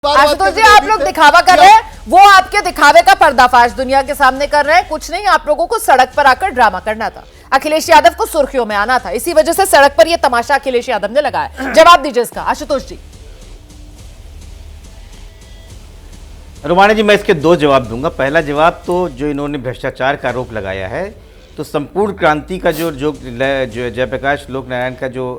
आशुतोष जी, आप लोग दिखावा कर रहे हैं, वो आपके दिखावे का पर्दाफाश दुनिया के सामने कर रहे हैं। कुछ नहीं, आप लोगों को सड़क पर आकर ड्रामा करना था, अखिलेश यादव को सुर्खियों में आना था, इसी वजह से सड़क पर ये तमाशा अखिलेश यादव ने लगाया। जवाब दीजिए इसका आशुतोष जी। रुमाना जी, मैं इसके दो जवाब दूंगा। पहला जवाब तो जो इन्होंने भ्रष्टाचार का आरोप लगाया है, तो संपूर्ण क्रांति का जो जयप्रकाश लोक नारायण का जो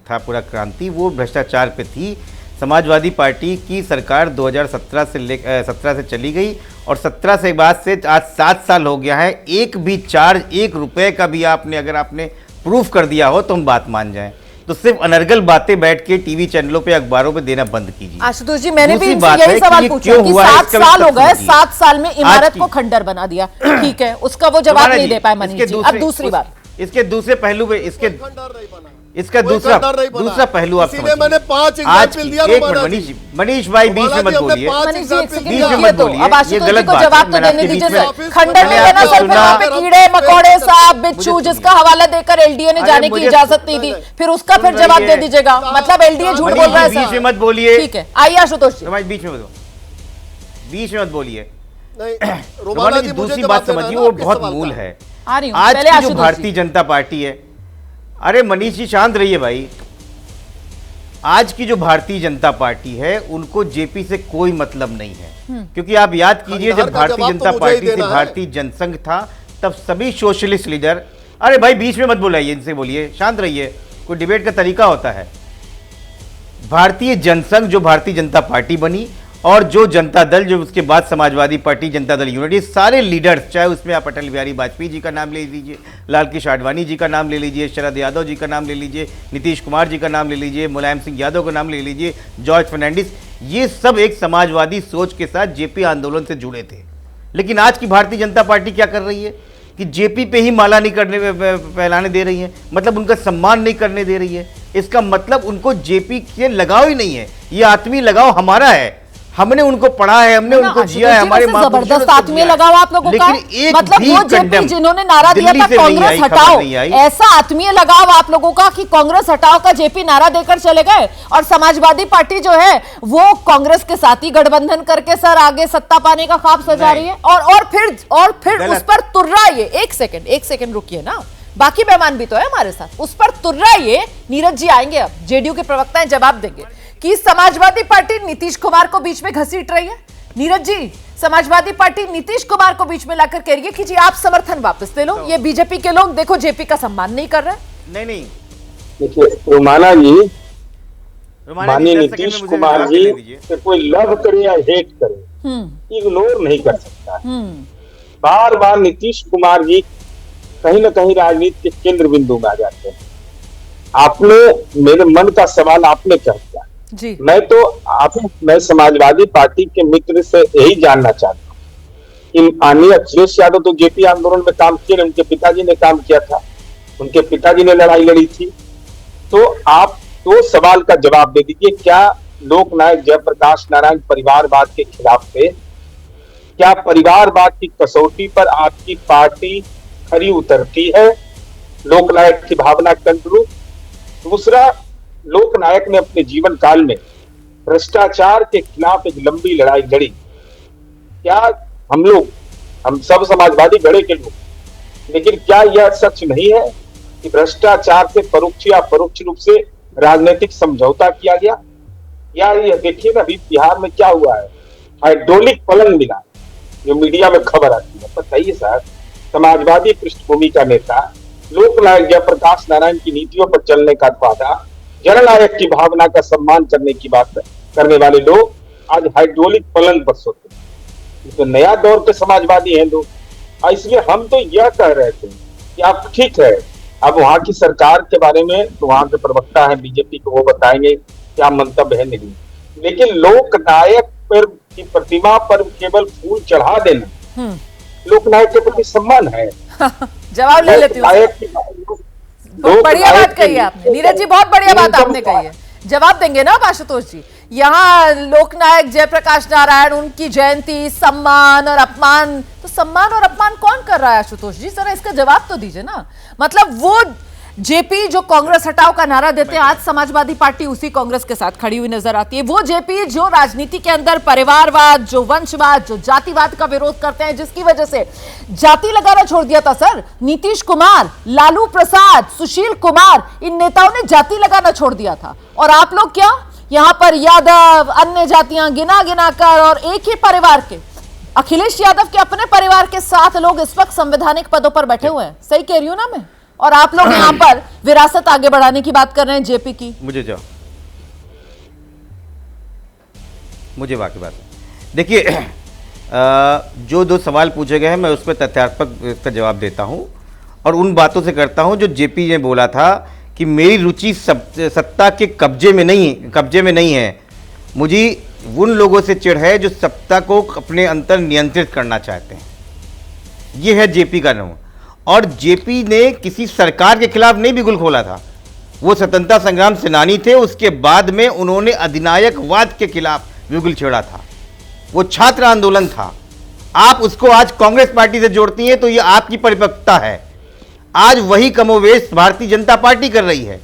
था पूरा क्रांति, वो भ्रष्टाचार पे थी। समाजवादी पार्टी की सरकार 2017 से चली गई और 17 से बाद से आज 7 साल हो गया है। एक भी चार्ज, 1 रुपए का भी अगर आपने प्रूफ कर दिया हो तो हम बात मान जाएं। तो सिर्फ अनर्गल बातें बैठ के टीवी चैनलों पे, अखबारों पे देना बंद कीजिए। आशुतोष जी, मैंने भी इनसे यही सवाल पूछा कि 7 साल हो गए, 7 साल में इमारत को खंडर बना दिया, ठीक है, उसका वो जवाब नहीं दे पाए मनीष जी। अब दूसरी बात, इसके दूसरे पहलू पे, इसका दूसरा पहलू आप समझिए। मैंने 5 एग्जाम्पल दिया। मनीष भाई, बीच में मत बोलिए, बीच में मत बोलिए, अब आशुतोष जी को जवाब तो देने दीजिए। खंडर में लेना सर, फिर वहाँ पे कीड़े मकोड़े सांप बिच्छू जिसका हवाला देकर एलडीए ने जाने की इजाजत नहीं दी, फिर उसका फिर जवाब दे दीजिएगा। मतलब एलडीए झूठ बोल रहा है। बीच में मत बोलिए, ठीक है, आइए आशुतोष जी। बीच में मत बोलिए। नहीं, दूसरी बात समझिए, वो बहुत मूल है। आज की जो भारतीय जनता पार्टी है, अरे मनीष जी शांत रहिए भाई। आज की जो भारतीय जनता पार्टी है, उनको जेपी से कोई मतलब नहीं है, क्योंकि आप याद कीजिए, जब भारतीय जनता पार्टी से भारतीय जनसंघ था, तब सभी सोशलिस्ट लीडर, अरे भाई बीच में मत बुलाइए, इनसे बोलिए, शांत रहिए, कोई डिबेट का तरीका होता है। भारतीय जनसंघ जो भारतीय जनता पार्टी बनी, और जो जनता दल, जो उसके बाद समाजवादी पार्टी, जनता दल यूनिटी, सारे लीडर्स, चाहे उसमें आप अटल बिहारी वाजपेयी जी का नाम ले लीजिए, लाल कृष्ण आडवाणी जी का नाम ले लीजिए, शरद यादव जी का नाम ले लीजिए, नीतीश कुमार जी का नाम ले लीजिए, मुलायम सिंह यादव का नाम ले लीजिए, जॉर्ज फर्नांडिस, ये सब एक समाजवादी सोच के साथ जेपी आंदोलन से जुड़े थे। लेकिन आज की भारतीय जनता पार्टी क्या कर रही है कि जेपी पे ही माला नहीं करने फैलाने दे रही है, मतलब उनका सम्मान नहीं करने दे रही है। इसका मतलब उनको जेपी से लगाव ही नहीं है, ये आत्मीय लगाव हमारा है, हमने उनको पढ़ा है, हमने उनको जिया है, हमारे जबरदस्त आत्मीय लगाव आप लोगों का, मतलब वो जेपी जिन्होंने नारा दिया था कांग्रेस हटाओ, ऐसा आत्मीय लगाव आप लोगों का कि कांग्रेस हटाओ का जेपी नारा देकर चले गए, और समाजवादी पार्टी जो है वो कांग्रेस के साथ ही गठबंधन करके सर आगे सत्ता पाने का ख्वाब सजा रही है, और फिर उस पर तुर्रा ये। एक सेकंड रुकिए ना, बाकी मेहमान भी तो है हमारे साथ, उस पर तुर्रा ये। नीरज जी आएंगे, अब जेडीयू के प्रवक्ता हैं, जवाब देंगे कि समाजवादी पार्टी नीतीश कुमार को बीच में घसीट रही है। नीरज जी, समाजवादी पार्टी नीतीश कुमार को बीच में लाकर कह रही है कि जी आप समर्थन वापस ले लो, ये बीजेपी के लोग देखो जेपी का सम्मान नहीं कर रहे। नहीं, देखिए रुमाना जी, माननीय नीतीश कुमार जी से कोई लव करे या हेट करे, इग्नोर नहीं कर सकता। बार बार नीतीश कुमार जी कहीं न कहीं राजनीति के केंद्र बिंदु में आ जाते हैं। आपने मेरे मन का सवाल आपने क्या किया जी। मैं समाजवादी पार्टी के मित्र से यही जानना चाहता हूँ कि माननीय अखिलेश यादव तो जेपी आंदोलन में काम किए, उनके पिताजी ने काम किया था, उनके पिताजी ने लड़ाई लड़ी थी, तो आप दो सवाल का जवाब दे दीजिए। क्या लोकनायक जयप्रकाश नारायण परिवारवाद के खिलाफ थे? क्या परिवारवाद की कसौटी पर आपकी पार्टी खरी उतरती है लोकनायक की भावना के अनुरूप? दूसरा, लोकनायक ने अपने जीवन काल में भ्रष्टाचार के खिलाफ एक लंबी लड़ाई लड़ी। क्या हम सब समाजवादी घड़े के लोग, लेकिन क्या यह सच नहीं है कि भ्रष्टाचार से परोक्ष या परोक्ष रूप से राजनीतिक समझौता किया गया? या ये देखिए ना, अभी बिहार में क्या हुआ है, हाइड्रोलिक पलंग मिला, जो मीडिया में खबर आती है। बताइए सर, समाजवादी पृष्ठभूमि का नेता, लोकनायक जयप्रकाश नारायण की नीतियों पर चलने का वादा, जननायक की भावना का सम्मान करने की बात करने वाले लोग आज हाइड्रोलिक पलंग पर सोते हैं। तो नया दौर के समाजवादी हैं लोग। इसलिए हम तो यह कह रहे थे कि आप ठीक है, अब वहां की सरकार के बारे में तो वहां के प्रवक्ता है बीजेपी को, वो बताएंगे क्या मंतव्य है नहीं, लेकिन लोकनायक पर की प्रतिमा पर केवल फूल चढ़ा देना लोकनायक के प्रति सम्मान है। जवाब ले लेती हूँ। बहुत बढ़िया बात कही आपने नीरज जी, बहुत बढ़िया बात आपने कही है। जवाब देंगे ना आशुतोष जी? यहाँ लोकनायक जयप्रकाश नारायण, उनकी जयंती, सम्मान और अपमान, तो सम्मान और अपमान कौन कर रहा है आशुतोष जी? जरा इसका जवाब तो दीजिए ना। मतलब वो जेपी जो कांग्रेस हटाओ का नारा देते हैं, आज समाजवादी पार्टी उसी कांग्रेस के साथ खड़ी हुई नजर आती है। वो जेपी जो राजनीति के अंदर परिवारवाद, जो वंशवाद, जो जातिवाद का विरोध करते हैं, जिसकी वजह से जाति लगाना छोड़ दिया था सर। नीतीश कुमार, लालू प्रसाद, सुशील कुमार, इन नेताओं ने जाति लगाना छोड़ दिया था। और आप लोग क्या यहां पर यादव, अन्य जातियां गिना गिना कर, और एक ही परिवार के अखिलेश यादव के अपने परिवार के 7 लोग इस वक्त संवैधानिक पदों पर बैठे हुए हैं। सही कह रही हूं ना मैं? और आप लोग यहां पर विरासत आगे बढ़ाने की बात कर रहे हैं जेपी की। मुझे बाकी बात देखिए, जो 2 सवाल पूछे गए हैं मैं उस पर तथ्यात्मक इसका जवाब देता हूं और उन बातों से करता हूं जो जेपी ने बोला था कि मेरी रुचि सत्ता के कब्जे में नहीं है। मुझे उन लोगों से चिढ़ है जो सत्ता को अपने अंतर नियंत्रित करना चाहते हैं। ये है जेपी का नाम। और जेपी ने किसी सरकार के खिलाफ नहीं बिगुल खोला था। वो स्वतंत्रता संग्राम सेनानी थे, उसके बाद में उन्होंने अधिनायकवाद के खिलाफ बिगुल छेड़ा था। वो छात्र आंदोलन था। आप उसको आज कांग्रेस पार्टी से जोड़ती हैं तो ये आपकी परिपक्वता है। आज वही कमोवेश भारतीय जनता पार्टी कर रही है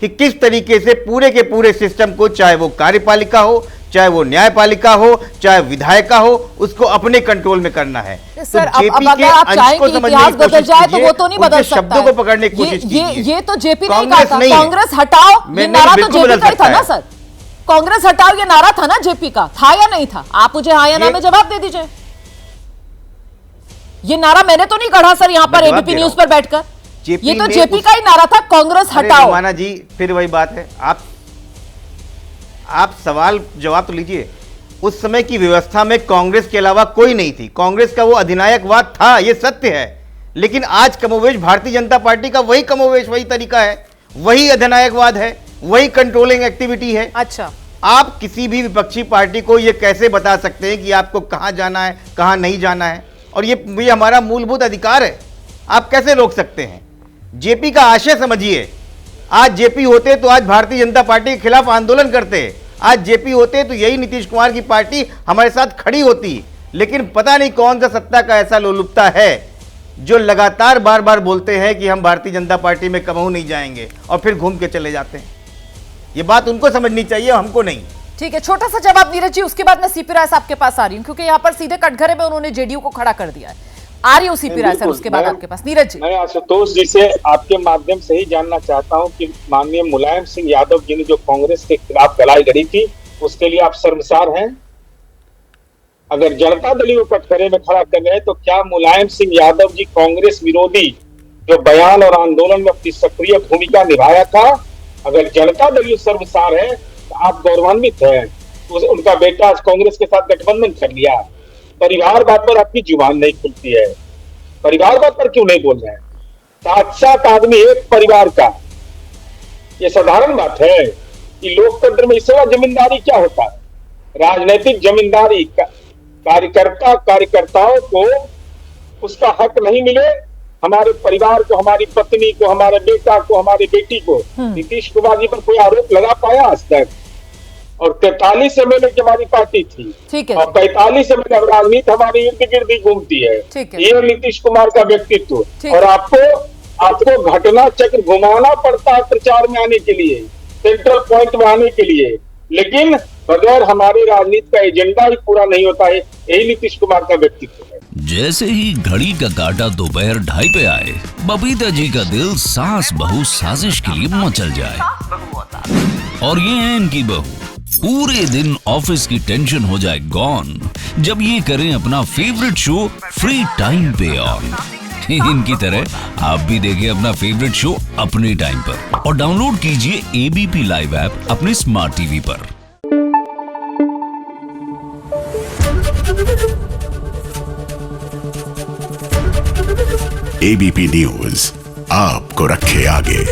कि किस तरीके से पूरे के पूरे सिस्टम को, चाहे वो कार्यपालिका हो, चाहे वो न्यायपालिका हो, चाहे विधायिका हो, उसको अपने कंट्रोल में करना है। सर, अब अगर आप चाहें कि इतिहास बदल जाए तो वो तो नहीं बदल सकता। शब्दों को पकड़ने की कोशिश कीजिए। ये तो जेपी ने कहा था, कांग्रेस हटाओ, ये नारा तो जेपी का ही था ना सर। कांग्रेस हटाओ ये नारा था ना जेपी का, था या नहीं था? आप मुझे हाँ या ना में जवाब दे दीजिए। ये नारा मैंने तो नहीं गढ़ा सर यहाँ पर एबीपी न्यूज पर बैठकर। ये तो जेपी का ही नारा था, कांग्रेस हटाओ। माना जी, फिर वही बात है। आप सवाल जवाब तो लीजिए। उस समय की व्यवस्था में कांग्रेस के अलावा कोई नहीं थी। कांग्रेस का वो अधिनायकवाद था, ये सत्य है। लेकिन आज कमोवेश भारतीय जनता पार्टी का वही कमोवेश, वही तरीका है, वही अधिनायकवाद है, वही कंट्रोलिंग एक्टिविटी है। अच्छा, आप किसी भी विपक्षी पार्टी को ये कैसे बता सकते हैं कि आपको कहां जाना है, कहां नहीं जाना है? और ये हमारा मूलभूत अधिकार है। आप कैसे रोक सकते हैं? जेपी का आशय समझिए। आज जेपी होते तो आज भारतीय जनता पार्टी के खिलाफ आंदोलन करते। आज जेपी होते तो यही नीतीश कुमार की पार्टी हमारे साथ खड़ी होती। लेकिन पता नहीं कौन सा सत्ता का ऐसा लोलुपता है जो लगातार बार बार बोलते हैं कि हम भारतीय जनता पार्टी में कबहू नहीं जाएंगे और फिर घूम के चले जाते हैं। ये बात उनको समझनी चाहिए, हमको नहीं। ठीक है, छोटा सा जवाब नीरज जी, उसके बाद मैं सीपी राय साहब के पास आ रही हूँ, क्योंकि यहाँ पर सीधे कटघरे में उन्होंने जेडीयू को खड़ा कर दिया है। आ रही हूँ सीपी राय सर, उसके बाद आपके पास। नीरज जी, मैं आशुतोष जी से आपके माध्यम से ही जानना चाहता हूँ कि माननीय मुलायम सिंह यादव जी ने जो कांग्रेस के खिलाफ लड़ाई लड़ी थी, उसके लिए आप शर्मसार हैं? अगर जनता दल को कटघरे में खड़ा कर रहे तो क्या मुलायम सिंह यादव जी कांग्रेस विरोधी जो बयान और आंदोलन में अपनी सक्रिय भूमिका निभाया था, अगर जनता दल शर्मसार है तो आप गौरवान्वित हैं? उनका बेटा आज कांग्रेस के साथ गठबंधन कर लिया। परिवारवाद पर आपकी जुबान नहीं खुलती है। परिवारवाद पर क्यों नहीं बोल रहे हैं? 7 आदमी एक परिवार का, ये साधारण बात है कि लोकतंत्र में इससे जमींदारी क्या होता है? राजनीतिक जमींदारी, कार्यकर्ताओं को उसका हक नहीं मिले, हमारे परिवार को, हमारी पत्नी को, हमारे बेटा को, हमारे बेटी को। नीतीश कुमार जी पर कोई आरोप लगा पाया आज तक? और 43 एमएलए की हमारी पार्टी थी, ठीक है, और 45 एमएलए राजनीति हमारे इर्द गिर्द ही घूमती है। ये नीतीश कुमार का व्यक्तित्व। और आपको घटना चक्र घुमाना पड़ता है प्रचार में आने के लिए, सेंट्रल पॉइंट में आने के लिए, लेकिन बगैर हमारे राजनीति का एजेंडा ही पूरा नहीं होता है। यही नीतीश कुमार का व्यक्तित्व है। जैसे ही घड़ी का काटा दोपहर 2:30 पे आए, बबीता जी का दिल सास बहू साजिश के लिए मचल जाए। और ये है इनकी बहू, पूरे दिन ऑफिस की टेंशन हो जाए गॉन जब ये करें अपना फेवरेट शो फ्री टाइम पे ऑन। इनकी तरह आप भी देखिए अपना फेवरेट शो अपने टाइम पर और डाउनलोड कीजिए एबीपी लाइव ऐप अपने स्मार्ट टीवी पर। एबीपी न्यूज आपको रखे आगे।